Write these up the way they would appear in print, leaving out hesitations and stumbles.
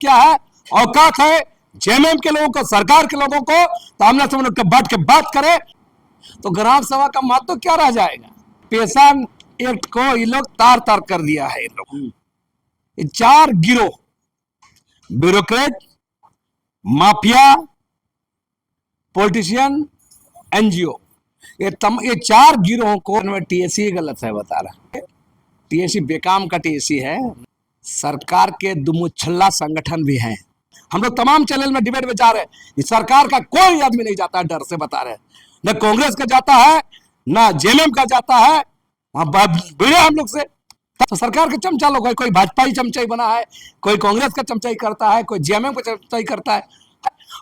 क्या है, औकात है जेएमएम के लोगों को, सरकार के लोगों को, तो हमने सब लोग बैठ के बात करें तो ग्राम सभा का महत्व क्या रह जाएगा। पेशा एक्ट को ये लोग तार तार कर दिया है। इन लोग ये चार गिरोह, ब्यूरोक्रेट, माफिया, पॉलिटिशियन, एनजीओ, ये चार गिरोहों को टीएससी गलत है बता रहा है। टीएससी बेकाम का टीएससी है, सरकार के दुमुछल्ला संगठन भी हैं। हम लोग तमाम चैनल में डिबेट में जा रहे हैं, सरकार का कोई आदमी नहीं जाता, डर से बता रहे हैं, न कांग्रेस का जाता है न जेएमएम का जाता है, भिड़े हम लोग से। तो सरकार के चमचा लोग है, कोई भाजपा ही चमचा ही बना है, कोई कांग्रेस का चमचा ही करता है, कोई जेएमएम का चमचा ही करता है।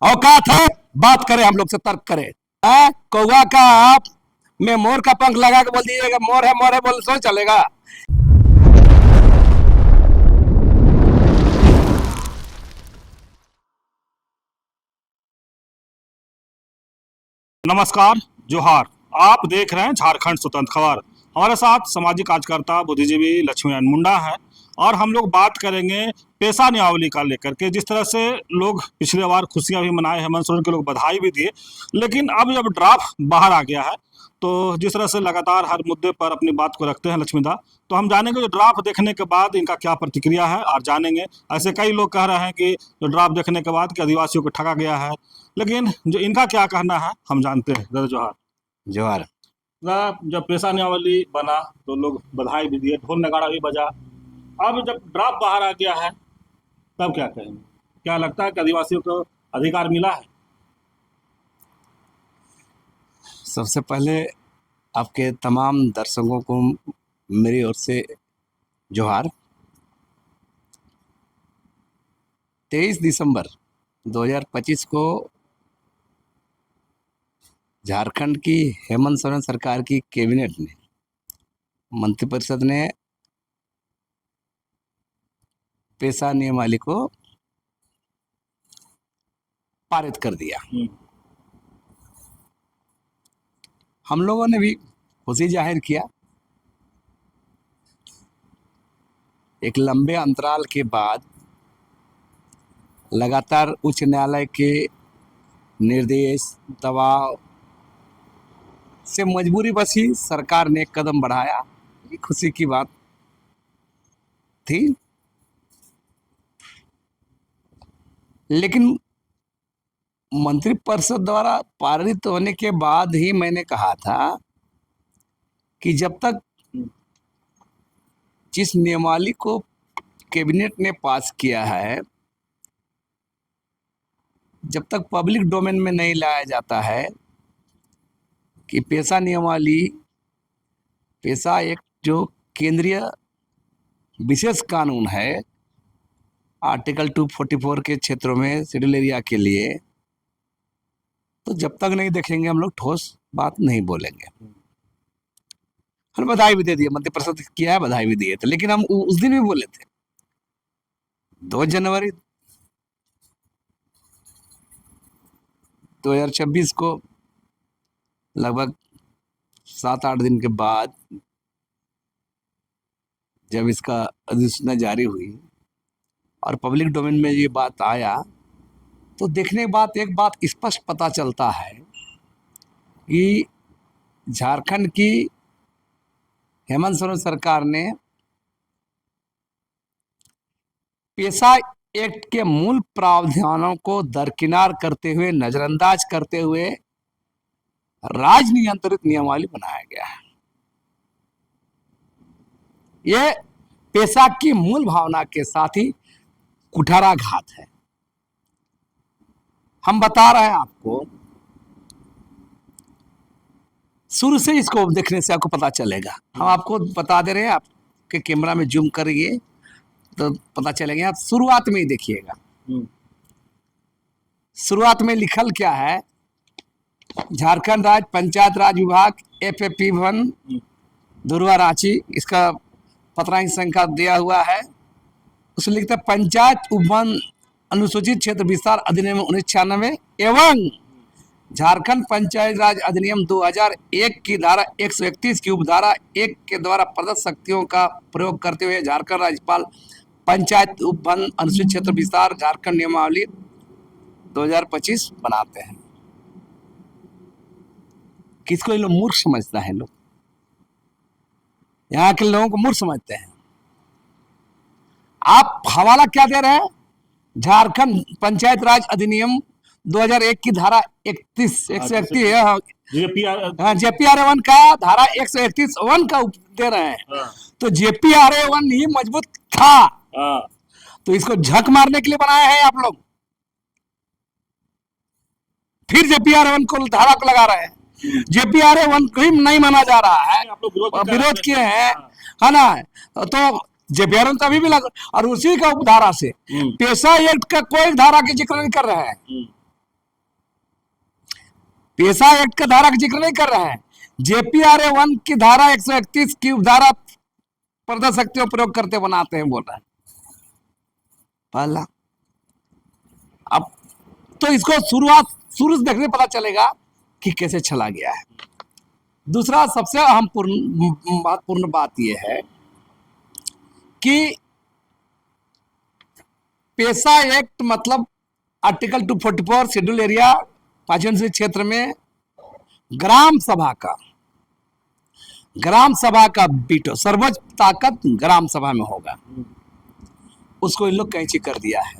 औकात है बात करें, हम लोग से तर्क करें। कौवा का आप में मोर का पंख लगा के बोल दीजिएगा मोर है बोल तो चलेगा। नमस्कार, जोहार। आप देख रहे हैं झारखंड स्वतंत्र खबर। हमारे साथ सामाजिक कार्यकर्ता बुद्धिजीवी लक्ष्मीनारायण मुंडा है और हम लोग बात करेंगे पेशा नियमावली का लेकर के। जिस तरह से लोग पिछले बार खुशियां भी मनाए, हेमंत सोरेन के लोग बधाई भी दिए, लेकिन अब जब ड्राफ्ट बाहर आ गया है तो जिस तरह से लगातार हर मुद्दे पर अपनी बात को रखते हैं लक्ष्मीदा, तो हम जानेंगे जो ड्राफ्ट देखने के बाद इनका क्या प्रतिक्रिया है और जानेंगे। ऐसे कई लोग कह रहे हैं कि जो ड्राफ्ट देखने के बाद कि आदिवासियों को ठगा गया है, लेकिन जो इनका क्या कहना है हम जानते हैं। दादा जोहार। जोहार। जब पेशा नियमावली बना तो लोग बधाई भी दिए, ढोल नगाड़ा भी बजा। अब जब ड्राफ्ट बाहर आ गया है तब क्या कहेंगे? क्या लगता है कि आदिवासियों को अधिकार मिला है? सबसे पहले आपके तमाम दर्शकों को मेरी ओर से जोहार। 23 दिसंबर 2025 को झारखंड की हेमंत सोरेन सरकार की कैबिनेट ने, मंत्रिपरिषद ने पेशा नियमावली को पारित कर दिया। हम लोगों ने भी खुशी जाहिर किया। एक लंबे अंतराल के बाद लगातार उच्च न्यायालय के निर्देश, दबाव से मजबूरी बस ही सरकार ने एक कदम बढ़ाया। ये खुशी की बात थी, लेकिन मंत्रिपरिषद द्वारा पारित होने के बाद ही मैंने कहा था कि जब तक जिस नियमावली को कैबिनेट ने पास किया है, जब तक पब्लिक डोमेन में नहीं लाया जाता है कि पेशा नियमावली, पेशा एक जो केंद्रीय विशेष कानून है आर्टिकल 244 के क्षेत्रों में शेड्यूल एरिया के लिए, तो जब तक नहीं देखेंगे हम लोग ठोस बात नहीं बोलेंगे। हम बधाई भी दे दिए, मंत्रिपरिषद किया है, बधाई भी दिए थे, लेकिन हम उस दिन भी बोले थे 2 जनवरी 2026 को लगभग 7-8 दिन के बाद जब इसका अधिसूचना जारी हुई और पब्लिक डोमेन में ये बात आया, तो देखने के बाद एक बात स्पष्ट पता चलता है कि झारखंड की हेमंत सोरेन सरकार ने पेशा एक्ट के मूल प्रावधानों को दरकिनार करते हुए, नजरअंदाज करते हुए राज नियंत्रित नियमावली बनाया गया है। यह पेशा की मूल भावना के साथ ही कुठाराघात है। हम बता रहे हैं आपको, शुरू से इसको देखने से आपको पता चलेगा। हम आपको बता दे रहे हैं, आपके कैमरा में जूम करिए तो पता चलेगा। आप शुरुआत में ही देखिएगा। शुरुआत में लिखल क्या है, झारखंड राज्य पंचायत राज विभाग FAP भवन दुर्वा रांची, इसका पत्रांक संख्या दिया हुआ है। उसमें लिखता है पंचायत उपवन अनुसूचित क्षेत्र विस्तार अधिनियम 1996 एवं झारखंड पंचायत राज अधिनियम 2001 की धारा 131 की उपधारा 1 के द्वारा प्रदत्त शक्तियों का प्रयोग करते हुए झारखंड राज्यपाल पंचायत उपवन अनुसूचित क्षेत्र विस्तार झारखंड नियमावली 2025 बनाते हैं। किसको ये लोग मूर्ख समझता है? लोग यहाँ के लोगों को मूर्ख समझते हैं। आप हवाला क्या दे रहे हैं? झारखंड पंचायत राज अधिनियम 2001 की धारा 131 JPRA1 का धारा 131(1) का दे रहे हैं। तो JPRA1 ही मजबूत था, तो इसको झक मारने के लिए बनाया है आप लोग। फिर JPRA1 को धारा को लगा रहे हैं। JPRA1 को ही नहीं माना जा रहा है और विरोध किए हैं, है ना? तो JPRA1 तो अभी भी लगा, और उसी का उपधारा से पेशा एक्ट का कोई धारा का जिक्र नहीं कर रहे हैं। पेशा एक्ट का धारा का जिक्र नहीं कर रहे हैं। JPRA1 की धारा 131 की उपधारा पर्दा शक्तियों प्रयोग करते बनाते हैं, बोल रहे हैं। पहला, अब तो इसको शुरू से देखने पता चलेगा कि कैसे चला गया है। दूसरा सबसे अहम महत्वपूर्ण बात यह है कि पेशा एक्ट मतलब आर्टिकल 244 शेड्यूल एरिया 5 क्षेत्र में ग्राम सभा का बीटो, सर्वोच्च ताकत ग्राम सभा में होगा। उसको इन लोग कैंची कर दिया है।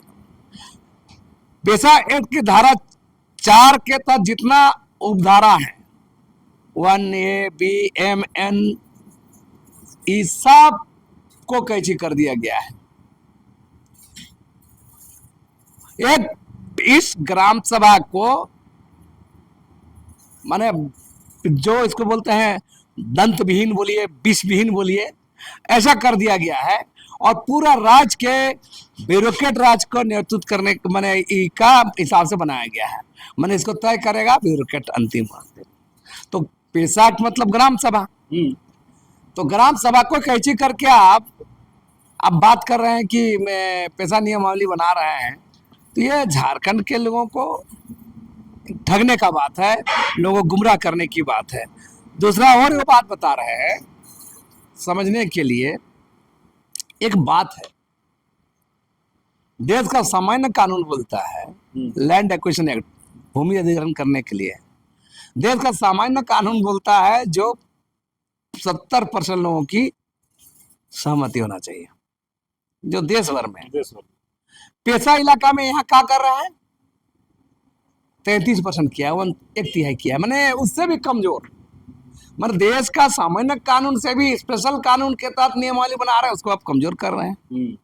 पेशा एक्ट की धारा 4 के तहत जितना उपधारा है 1A, B, M, N, इस सब को कैंची कर दिया गया है। इस ग्राम सभा को माने जो इसको बोलते हैं दंत विहीन बोलिए, विष विहीन बोलिए, ऐसा कर दिया गया है। और पूरा राज्य के ब्यूरोक्रेट राज को नेतृत्व करने माने का हिसाब से बनाया गया है। माने इसको तय करेगा ब्यूरोक्रेट अंतिम। तो पेशा मतलब ग्राम सभा, तो ग्राम सभा को कैंची करके आप अब बात कर रहे हैं कि मैं पेशा नियमावली बना रहे हैं। तो ये झारखंड के लोगों को ठगने का बात है, लोगों को गुमराह करने की बात है। दूसरा और वो बात बता रहे हैं समझने के लिए। एक बात है, देश का सामान्य कानून बोलता है लैंड एक्विजिशन एक्ट, भूमि अधिग्रहण करने के लिए देश का सामान्य कानून बोलता है जो 70% लोगों की सहमति होना चाहिए, जो देश भर में। पेशा इलाका में यहाँ क्या कर रहा है? 33% किया, 1/3 किया, मैंने उससे भी कमजोर। मतलब देश का सामान्य कानून से भी स्पेशल कानून के तहत नियमावली बना रहे हैं, उसको आप कमजोर कर रहे हैं।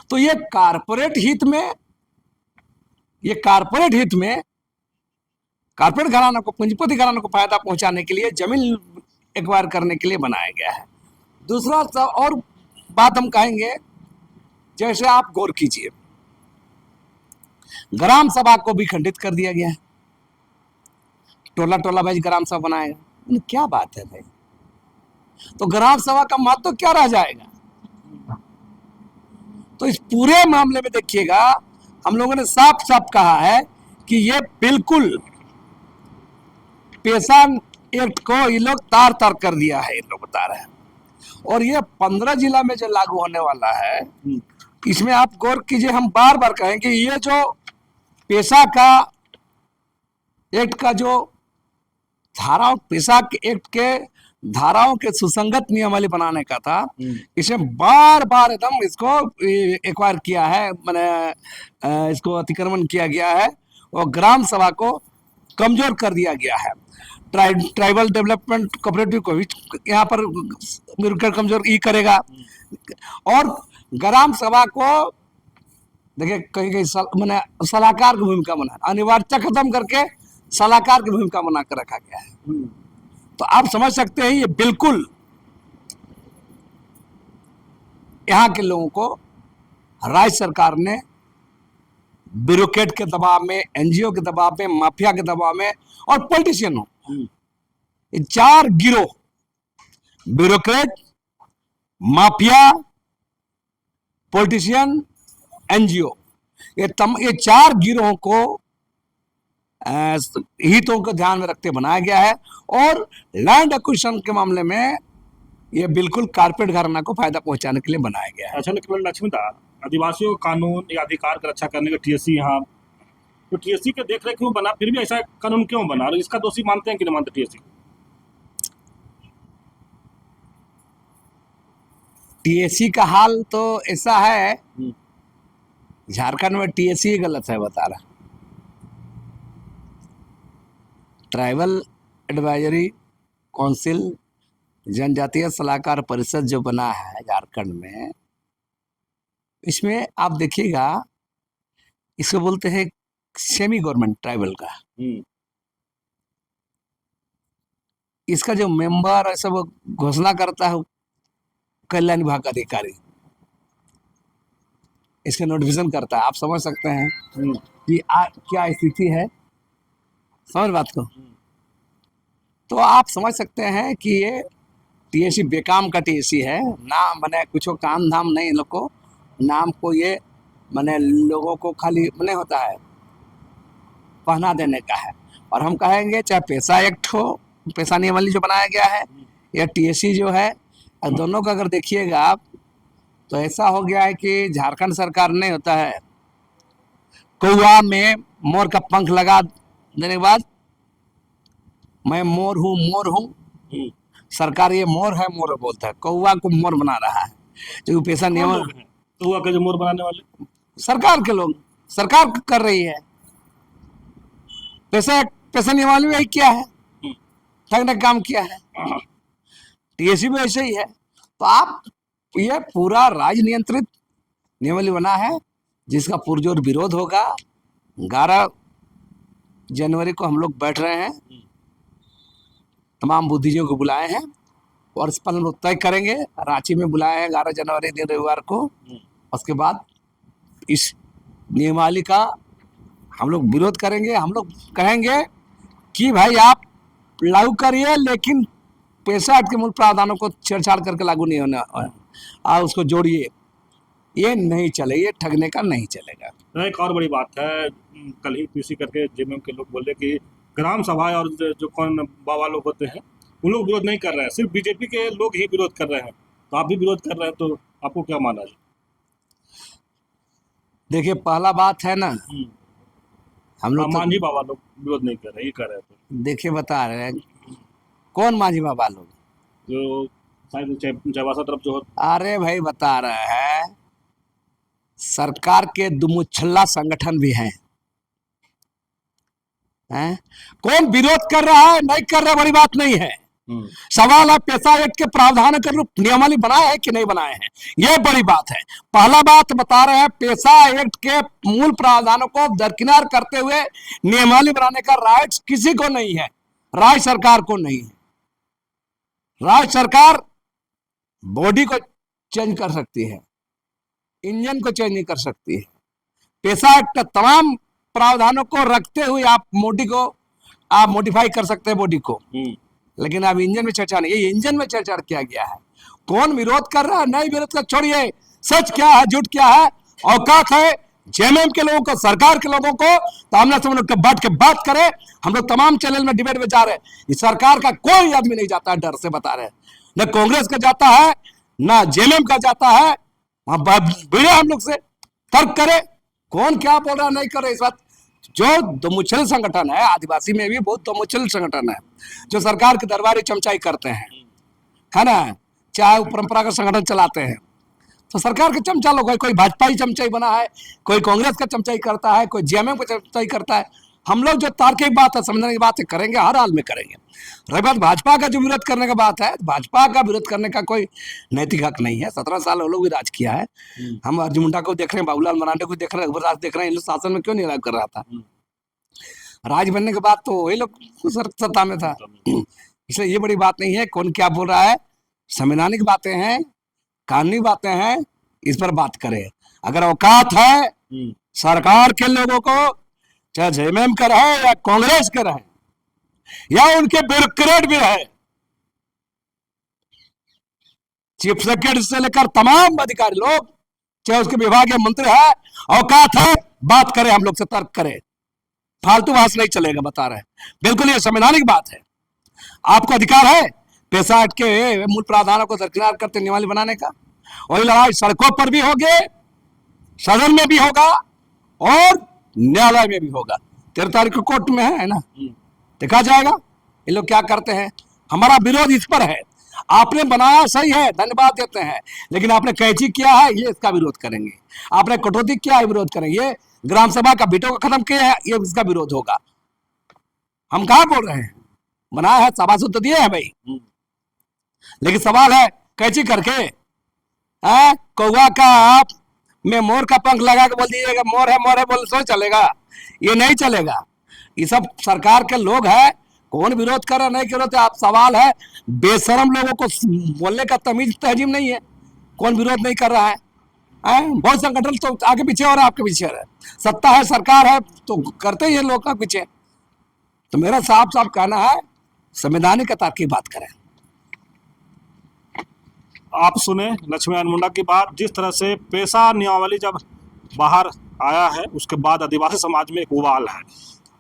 तो ये कारपोरेट हित में कारपोरेट घरानों को, पूंजीपति घरानों को फायदा पहुंचाने के लिए, जमीन एक्वायर करने के लिए बनाया गया है। दूसरा और बात हम कहेंगे, जैसे आप गौर कीजिए, ग्राम सभा को भी खंडित कर दिया गया है। टोला टोला वाइज ग्राम सभा बनाएगा, क्या बात है भाई? तो ग्राम सभा का महत्व तो क्या रह जाएगा? तो इस पूरे मामले में देखिएगा, हम लोगों ने साफ साफ कहा है कि ये बिल्कुल पेशा एक्ट को ये लोग तार तार कर दिया है, ये लोग बता रहे हैं। और ये 15 जिला में जो लागू होने वाला है, इसमें आप गौर कीजिए, हम बार बार कहेंगे ये जो पेशा का एक्ट का जो धाराओं, पेशा के एक्ट के धाराओं के सुसंगत नियमावली बनाने का था, इसमें बार बार एकदम इसको एक्वायर किया है, मैंने इसको अतिक्रमण किया गया है और ग्राम सभा को कमजोर कर दिया गया है। ट्राइबल डेवलपमेंट कोऑपरेटिव को भी यहाँ पर मिलकर कमजोर ही करेगा। और ग्राम सभा को देखिए कहीं कहीं मैंने सलाहकार की भूमिका बना, अनिवार्यता खत्म करके सलाहकार की भूमिका बना कर रखा गया है। तो आप समझ सकते हैं ये बिल्कुल यहाँ के लोगों को राज्य सरकार ने ब्यूरोक्रेट के दबाव में, एनजीओ के दबाव में, माफिया के दबाव में और पॉलिटिशियनों, ये 4 गिरोह, ब्यूरोक्रेट, माफिया, पॉलिटिशियन, एनजीओ, ये 4 गिरोहों को हितों को ध्यान में रखते बनाया गया है। और लैंड एक्विजिशन के मामले में ये बिल्कुल कारपेट घराना को फायदा पहुंचाने के लिए बनाया गया है। अच्छा, लेकिन लक्ष्मीदा, आदिवासियों का कानून या अधिकार की रक्षा करने का टीएससी यहाँ, तो टीएससी के देख रेख क्यों बना, फिर भी ऐसा कानून क्यों बना, और इसका दोषी मानते हैं कि नहीं मानते टीएससी? टीएससी का हाल तो ऐसा है, झारखंड में टीएससी गलत है बता रहा। ट्राइबल एडवाइजरी काउंसिल, जनजातीय सलाहकार परिषद जो बना है झारखंड में, इसमें आप देखिएगा, इसको बोलते हैं सेमी गवर्नमेंट ट्राइबल का। इसका जो मेंबर है सब घोषणा करता है कल्याण विभाग का अधिकारी, इसका नोटिफिकेशन करता है। आप समझ सकते हैं कि क्या स्थिति है, समझ बात को। तो आप समझ सकते हैं कि ये टीएससी बेकाम का टीएससी है, नाम मैंने कुछ काम धाम नहीं इन लोग को, नाम को ये मैंने लोगों को खाली मैंने होता है पहना देने का है। और हम कहेंगे चाहे पैसा एक्ट हो, पैसा नियमावली जो बनाया गया है, या टीएससी जो है, दोनों का अगर देखिएगा आप, तो ऐसा हो गया है कि झारखंड सरकार ने होता है कौवा में मोर का पंख लगा देने के बाद मैं मोर हूँ, सरकार ये मोर है मोर बोलता है, कौवा को मोर बना रहा है। जो पैसा नियम कौवा के जो मोर बनाने वाले सरकार के लोग, सरकार कर रही है। पैसा नियमावली में क्या है, ठगने का काम किया है, टीएससी में ऐसे ही है। तो आप ये पूरा राज नियंत्रित नियमावली बना है, जिसका पुरजोर विरोध होगा। 11 जनवरी को हम लोग बैठ रहे हैं, तमाम बुद्धिजीवियों को बुलाए हैं, और इस पर हम लोग तय करेंगे। रांची में बुलाए हैं 11 जनवरी दिन रविवार को। उसके बाद इस नियमावली का हम लोग विरोध करेंगे। हम लोग कहेंगे कि भाई आप लागू करिए, लेकिन पैसा एक्ट के मूल प्रावधानों को छेड़छाड़ करके लागू नहीं होना, और उसको जोड़िए, ये नहीं चले, ये ठगने का नहीं चलेगा। एक और बड़ी बात है, कल ही पीसी करके जेएमएम के लोग बोले कि ग्राम सभा और जो कौन बाबा लोग होते हैं उन लोग विरोध नहीं कर रहे हैं, सिर्फ बीजेपी के लोग ही विरोध कर रहे हैं। तो आप भी विरोध कर रहे हैं, तो आपको क्या माना है? देखिए, पहला बात है ना, हम लोग मांझी बाबा लोग विरोध नहीं कर रहे, ये कर रहे थे। देखिए बता रहे हैं, कौन मांझी बाबा लोग? जो शायद चाईबासा तरफ जो अरे भाई बता रहे हैं, सरकार के दुमुछल्ला संगठन भी हैं। कौन विरोध कर रहा है नहीं कर रहा बड़ी बात नहीं है। सवाल है पैसा एक्ट के प्रावधान के रूप नियमावली बनाए हैं कि नहीं बनाए हैं, यह बड़ी बात है। पहला बात बता रहे हैं, पैसा एक्ट के मूल प्रावधानों को दरकिनार करते हुए नियमावली बनाने का राइट्स किसी को नहीं है, राज्य सरकार को नहीं है। राज्य सरकार बॉडी को चेंज कर सकती है, इंजन को चेंज नहीं कर सकती है। पैसा एक्ट का तमाम प्रावधानों को रखते हुए आप मॉडिफाई कर सकते हैं बॉडी को, लेकिन अब इंजन में छेड़छाड़ नहीं, ये इंजन में छेड़छाड़ किया गया है। कौन विरोध कर रहा है, नहीं विरोध कर, छोड़िए। सच क्या है, झूठ क्या है, औकात है जेएमएम के लोगों को, सरकार के लोगों को, तो हमने सब लोग बैठ के बात करें। हम लोग तमाम चैनल में डिबेट में जा रहे हैं। इस सरकार का कोई आदमी नहीं जाता है, डर से बता रहे हैं, न कांग्रेस का जाता है न जेएमएम का जाता है। भिड़े हम लोग से तर्क करे, कौन क्या बोल रहा नहीं कर रहे। इस बात जो दोमुछल संगठन है, आदिवासी में भी बहुत दोमुछल संगठन है, जो सरकार के दरबारी चमचाई करते हैं, है ना, चाहे वो परंपरागत संगठन चलाते हैं, तो सरकार के चमचा लोग है। कोई भाजपा ही चमचाई बना है, कोई कांग्रेस का चमचाई करता है, कोई जेएमएम का चमचाई करता है। हम लोग जो तार्किक बात है, समझने की बात है, करेंगे, हर हाल में करेंगे। रही बात भाजपा का जो विरोध करने का बात है, भाजपा का विरोध करने का कोई नैतिक हक नहीं है। 17 साल वो लोग भी राज किया है। हम अर्जुन मुंडा को देख रहे हैं, बाबूलाल मरांडे को देख रहे हैं, राज देख रहे हैं, इन लोग शासन में क्यों नहीं राज कर रहा था? राज बनने के बाद तो वही लोग सत्ता में था। इसलिए ये बड़ी बात नहीं है कौन क्या बोल रहा है, संवैधानिक बातें हैं, कानूनी बातें हैं, इस पर बात करें। अगर औकात है सरकार के लोगों को, चाहे जेएमएम का रहे या कांग्रेस का रहे या उनके ब्यूरोक्रेट भी रहे, चीफ सेक्रेटरी से लेकर तमाम अधिकारी लोग, चाहे उसके विभागीय मंत्री है, औकात है, बात करें, हम लोग से तर्क करें, फालतू भाषण नहीं चलेगा, बता रहे हैं। बिल्कुल ये संवैधानिक बात है। आपको अधिकार है पेशा हट के मूल प्रावधानों को दरकिनार करते नियमावली बनाने का। वही लड़ाई सड़कों पर भी होगी, सदन में भी होगा और न्यायालय में भी होगा। 13 तारीख को कोर्ट में है ना, देखा जाएगा ये लोग क्या करते हैं। हमारा विरोध इस पर है। आपने बनाया सही है, धन्यवाद देते हैं, लेकिन आपने कैंची किया है, ये इसका विरोध करेंगे। आपने कटौती किया है, विरोध करेंगे। ग्राम सभा का बीटो को खत्म किया है, ये इसका विरोध होगा। हम कहाँ बोल रहे हैं, बनाया है, सभासद तो दिए हैं भाई, लेकिन सवाल है कैंची करके कौवा का आप में मोर का पंख लगा के बोल दीजिएगा मोर है बोल तो चलेगा, ये नहीं चलेगा। ये सब सरकार के लोग हैं, कौन विरोध कर रहा नहीं कर रहे। आप सवाल है, बेशरम लोगों को बोलने का तमीज तहजीब नहीं है, कौन विरोध नहीं कर रहा है। बहुत संगठन तो आगे पीछे और आपके पीछे है, सत्ता है सरकार है तो करते ही है लोग का पीछे। तो मेरा साफ साफ कहना है, संवैधानिक तर्क की बात करें। आप सुने लक्ष्मीनारायण मुंडा की बात। जिस तरह से पेशा नियमावली जब बाहर आया है उसके बाद आदिवासी समाज में एक उबाल है।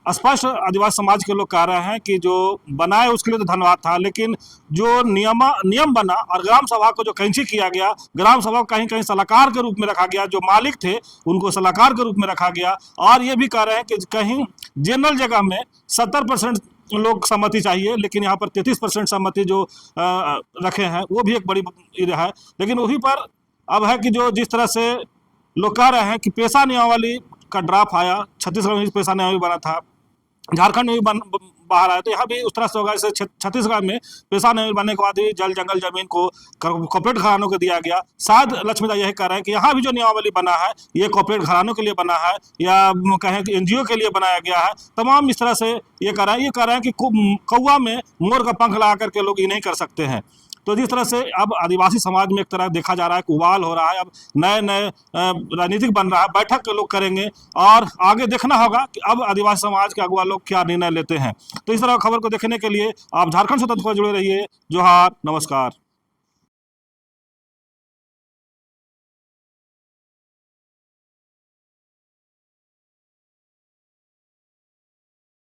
स्पष्ट आदिवासी समाज के लोग कह रहे हैं कि जो बनाए उसके लिए तो धन्यवाद था, लेकिन जो नियम बना और ग्राम सभा को जो कैंची किया गया, ग्राम सभा को कहीं कहीं सलाहकार के रूप में रखा गया, जो मालिक थे उनको सलाहकार के रूप में रखा गया। और ये भी कह रहे हैं कि कहीं जनरल जगह में 70% लोग सहमति चाहिए, लेकिन यहाँ पर 33% सहमति जो रखे हैं वो भी एक बड़ी है। लेकिन वहीं पर अब है कि जो जिस तरह से लोग कह रहे हैं कि पेशा नियमावली का ड्राफ्ट आया, छत्तीसगढ़ में पेशा नियमावली बना था, झारखंड में भी बाहर आया, तो यहाँ भी उस तरह से होगा। जैसे छत्तीसगढ़ में पेशा नियमावली बनने के बाद ही जल जंगल जमीन को कॉर्पोरेट घरानों को दिया गया। शायद लक्ष्मीदा यही कह रहे हैं कि यहाँ भी जो नियमावली बना है ये कॉर्पोरेट घरानों के लिए बना है या कहें कि एनजीओ के लिए बनाया गया है। तमाम इस तरह से ये कह रहे हैं कि कौवा में मोर का पंख लगा करके लोग ये नहीं कर सकते हैं। तो जिस तरह से अब आदिवासी समाज में एक तरह देखा जा रहा है कि उबाल हो रहा है, अब नए राजनीतिक बन रहा है, बैठक के लोग करेंगे और आगे देखना होगा कि अब आदिवासी समाज के अगुवा लोग क्या निर्णय लेते हैं। तो इस तरह खबर को देखने के लिए आप झारखंड स्वतंत्र से जुड़े रहिए। जोहार, नमस्कार।